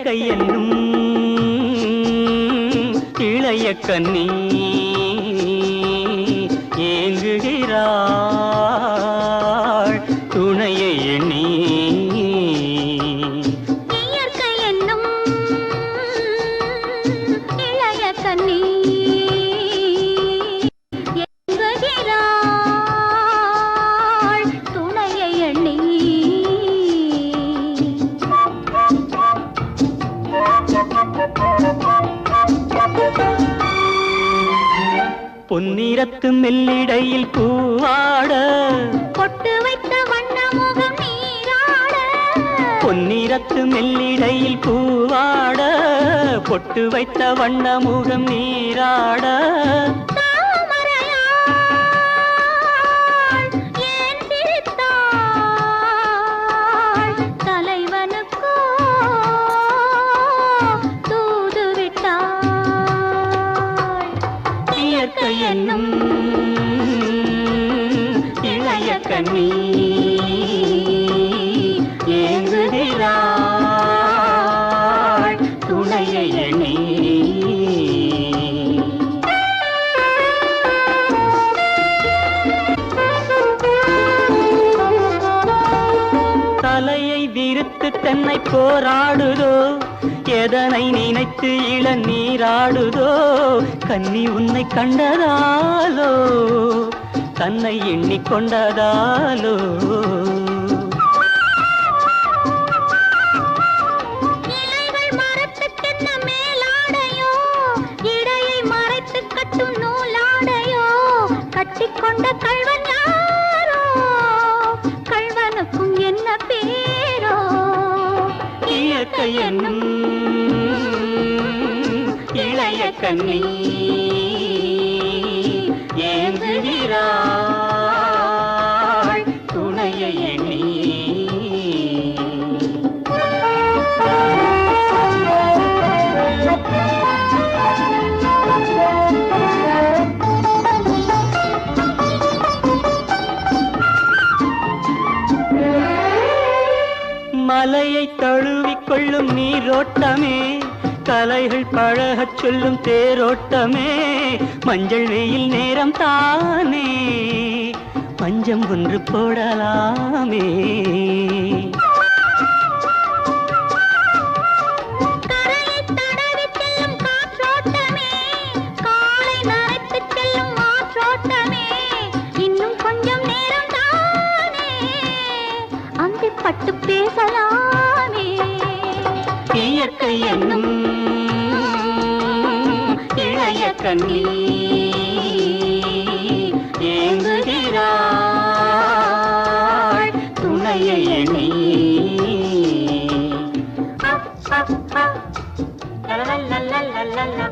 இயற்கை என்னும் இளைய கன்னி ஏங்குகிறாள் துணையை எண்ணி. இயற்கை என்னும் இளைய கன்னி ஏங்குகிறாள் துணையை எண்ணி. பொன்னிறத்து மெல்லிடையில் பூவாட பொட்டு வைத்த வண்ண முகம் நீராட. பொன்னிறத்து மெல்லிடையில் பூவாட பொட்டு வைத்த வண்ண முகம் நீராட. ஏன் சிரித்தாள் தலைவனுக்கோ தூது விட்டாள். இயற்கை என்னும் இளைய கன்னி ஏங்குகிறாள் துணையை எண்ணி. தலையை விரித்து தென்னை போராடுதோ எதனை நினைத்து இளநீராடுதோ. கன்னி உன்னை கண்டதாலோ தன்னை எண்ணிக்கொண்டதாலோ. இலைகள் மரத்துக்கென்ன மேலாடையோ இடையை மறைத்து கட்டும் நூலாடையோ. கட்டிக்கொண்ட கள்வன் யாரோ கள்வனுக்கும் என்ன பேரோ. இயற்கை என்னும் இளைய கன்னி ஏங்குகிறாள் துணையை எண்ணி. மலையை தழுவிக்கொள்ளும் நீரோட்டமே கலைகள் பழகச் சொல்லும் தேரோட்டமே. மஞ்சள் வெயில் நேரம் தானே பஞ்சம் ஒன்று போடலாமே. கரையை தடவி செல்லும் காற்றோட்டமே காலை நனைத்து செல்லும் மாற்றோட்டமே. இன்னும் கொஞ்சம் நேரம் தானே அந்தி பட்டு பேசலாமே. இயற்கை என்னும் இளைய கன்னி ஏங்குகிறாள் துணையை எண்ணி. La la la la la la la